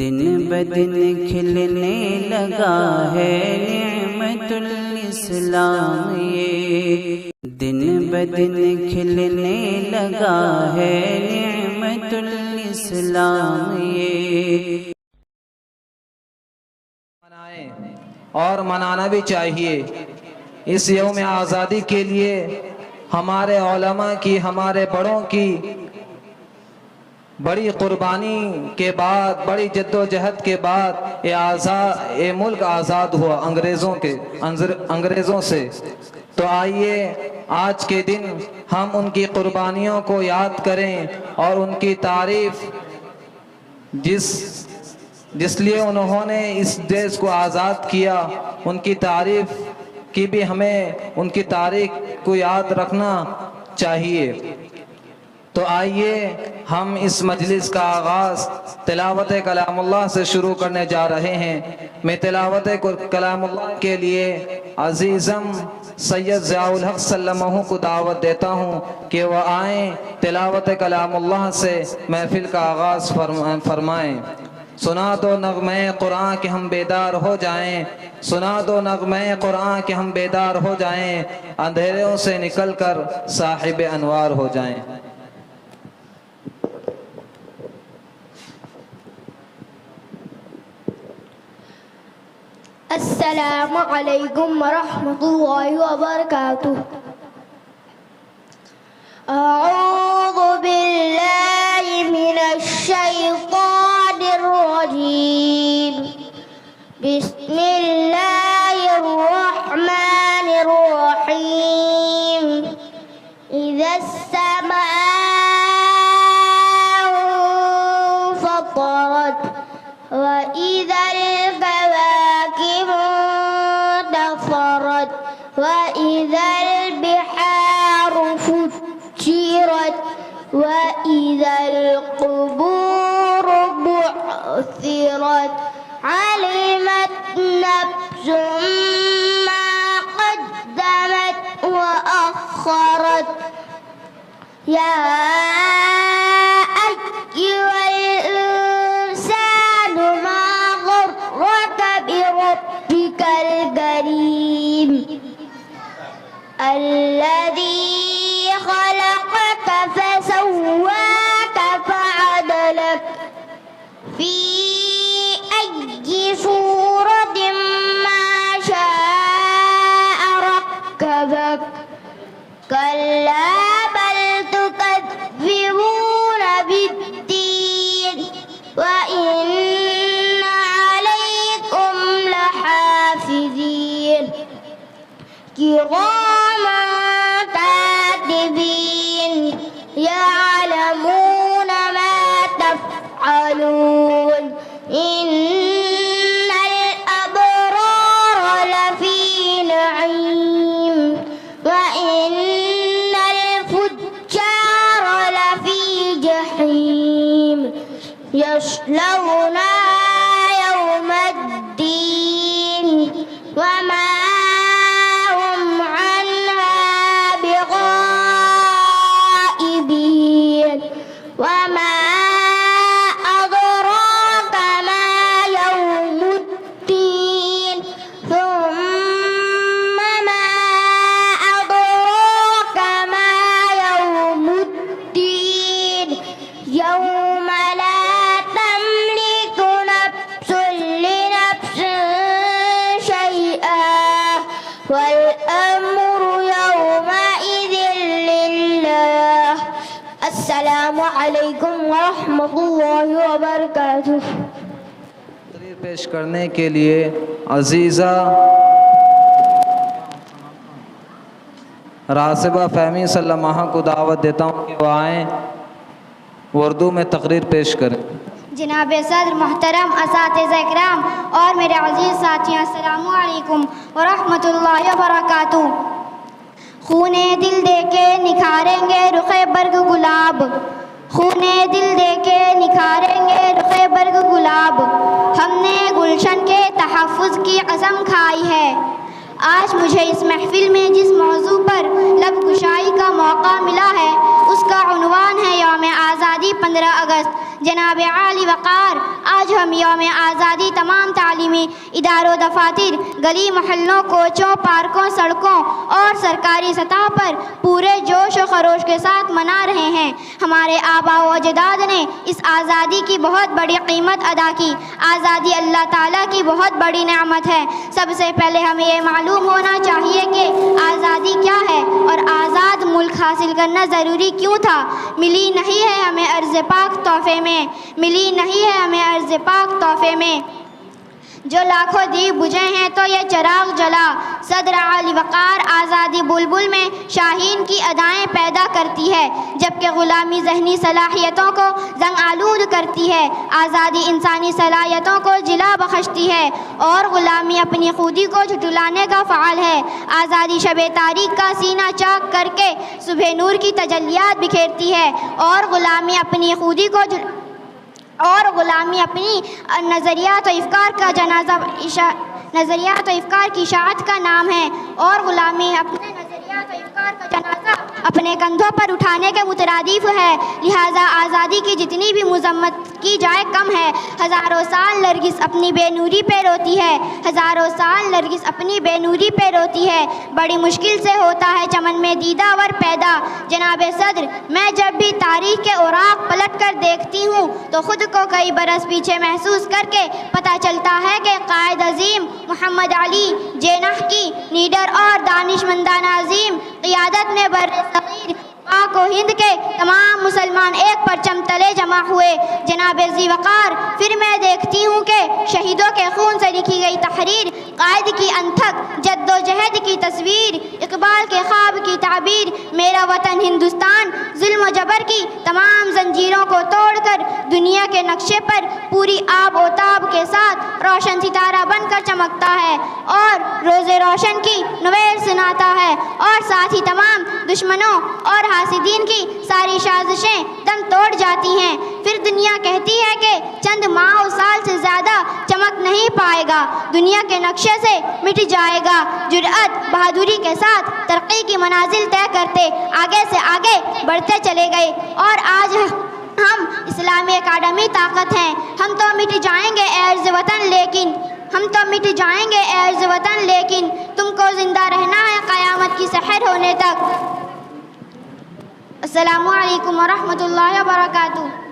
دن بدن کھلنے لگا ہے نعمت الاسلام یہ، دن بدن کھلنے لگا ہے نعمت الاسلام یہ۔ اور منانا بھی چاہیے۔ اس یوم آزادی کے لیے ہمارے علماء کی، ہمارے بڑوں کی بڑی قربانی کے بعد، بڑی جد و جہد کے بعد یہ ملک آزاد ہوا انگریزوں سے۔ تو آئیے آج کے دن ہم ان کی قربانیوں کو یاد کریں اور ان کی تعریف، جس لیے انہوں نے اس دیش کو آزاد کیا، ان کی تعریف کی بھی ہمیں ان کی تاریخ کو یاد رکھنا چاہیے۔ تو آئیے ہم اس مجلس کا آغاز تلاوت کلام اللہ سے شروع کرنے جا رہے ہیں۔ میں تلاوت کلام اللہ کے لیے عزیزم سید ضیاء الحق سلمہ کو دعوت دیتا ہوں کہ وہ آئیں، تلاوت کلام اللہ سے محفل کا آغاز فرمائیں۔ سنا دو نغمہ قرآن کہ ہم بیدار ہو جائیں، سنا دو نغمہ قرآن کہ ہم بیدار ہو جائیں، اندھیروں سے نکل کر صاحب انوار ہو جائیں۔ السلام علیکم ورحمۃ اللہ وبرکاتہ۔ اعوذ باللہ من الشیطان الرجیم، بسم اللہ الرحمن الرحیم۔ اذا السماء انفطرت وإذا الكواكب انتثرت وإذا البحار فجرت وإذا القبور بعثرت علمت نفس ما قدمت وأخرت يا أيها الإنسان ما غرك بربك الكريم الذي خلقك فسواك فعدلك في أي صورة ما شاء ركبك كلا بل تكذبون بالدين وإن عليكم لحافظين كراما كاتبين يعلمون ما تفعلون إن الأبرار لفي نعيم وإن الفجار لفي جحيم يصلونها يوم الدين وما هم عنها بغائبين وما أدراك ما يوم الدين ثم ما أدراك ما يوم الدين يوم لا تملك نفس لنفس شيئا والأمر يومئذ لله۔ السلام علیکم ورحمۃ اللہ وبرکاتہ۔ تقریر پیش کرنے کے لیے عزیزہ راسبہ فہمی سلمہ کو دعوت دیتا ہوں کہ وہ آئیں، وہ اردو میں تقریر پیش کریں۔ جناب صدر محترم، اساتذہ اکرام اور میرے عزیز ساتھیوں، السلام علیکم ورحمۃ اللہ وبرکاتہ۔ خون دل دے کے نکھاریں گے رخ برگ گلاب، خون دل دے کے نکھاریں گے رخ برگ گلاب، ہم نے گلشن کے تحفظ کی قسم کھائی ہے۔ آج مجھے اس محفل میں جس موضوع پر لب کشائی کا موقع ملا ہے اس کا عنوان ہے یوم آزادی 15 اگست، جناب عالی وقار، آج ہم یوم آزادی تمام تعلیمی اداروں، دفاتر، گلی محلوں، کوچوں، پارکوں، سڑکوں اور سرکاری سطح پر پورے جوش و خروش کے ساتھ منا رہے ہیں۔ ہمارے آباء و اجداد نے اس آزادی کی بہت بڑی قیمت ادا کی۔ آزادی اللہ تعالیٰ کی بہت بڑی نعمت ہے۔ سب سے پہلے ہمیں یہ معلوم ہونا چاہیے کہ آزادی کیا ہے اور آزاد ملک حاصل کرنا ضروری کیوں تھا۔ ملی نہیں ہے ہمیں ارض پاک تحفے میں، ملی نہیں ہے ہمیں ارض پاک تحفے میں۔ جو لاکھوں دیپ بجھے ہیں تو یہ چراغ جلا۔ صدر عالی وقار، آزادی بلبل میں شاہین کی ادائیں پیدا کرتی ہے، جبکہ غلامی ذہنی صلاحیتوں کو زنگ آلود کرتی ہے۔ آزادی انسانی صلاحیتوں کو جلا بخشتی ہے اور غلامی اپنی خودی کو جھٹلانے کا فعال ہے۔ آزادی شب تاریک کا سینہ چاک کر کے صبح نور کی تجلیات بکھیرتی ہے اور غلامی اپنی خودی کو اپنی نظریات و افکار کا نظریات و افکار کی اشاعت کا نام ہے، اور غلامی اپنے نظریات و افکار کا جنازہ اپنے کندھوں پر اٹھانے کے مترادف ہے۔ لہٰذا آزادی کی جتنی بھی مذمت کی جائے کم ہے۔ ہزاروں سال نرگس اپنی بے نوری پہ روتی ہے، ہزاروں سال نرگس اپنی بے نوری پہ روتی ہے۔ بڑی مشکل سے ہوتا ہے چمن میں دیدہ ور پیدا۔ جناب صدر، میں جب بھی تاریخ کے اوراق پلٹ کر دیکھتی ہوں تو خود کو کئی برس پیچھے محسوس کر کے پتہ چلتا ہے کہ قائد عظیم محمد علی جناح کی نیڈر اور دانشمندانہ عظیم قیادت میں برصغیر پاک و ہند کے تمام مسلمان ایک پرچم تلے جمع ہوئے۔ جناب ذی وقار، پھر میں دیکھتی ہوں کہ شہیدوں کے خون سے لکھی گئی تحریر، قائد کی انتھک جد و جہد کی تصویر، اقبال کے خواب کی تعبیر، میرا وطن ہندوستان ظلم و جبر کی تمام زنجیروں کو توڑ کر دنیا کے نقشے پر پوری آب و تاب کے ساتھ روشن ستارہ بن کر چمکتا ہے اور روز روشن کی نویر سناتا ہے، اور ساتھ ہی تمام دشمنوں اور حاسدین کی ساری سازشیں دم توڑ جاتی ہیں۔ پھر دنیا کہتی ہے کہ چند ماہ و سال سے زیادہ چمک نہیں پائے گا، دنیا کے نقشے سے مٹ جائے گا۔ جرأت، بہادری کے ساتھ ترقی کی منازل طے کرتے آگے سے آگے بڑھتے چلے گئے، اور آج ہم اسلامی اکیڈمی طاقت ہیں۔ ہم تو مٹ جائیں گے اے عرض وطن لیکن تم کو زندہ رہنا ہے قیامت کی سحر ہونے تک۔ السلام علیکم ورحمۃ اللہ وبرکاتہ۔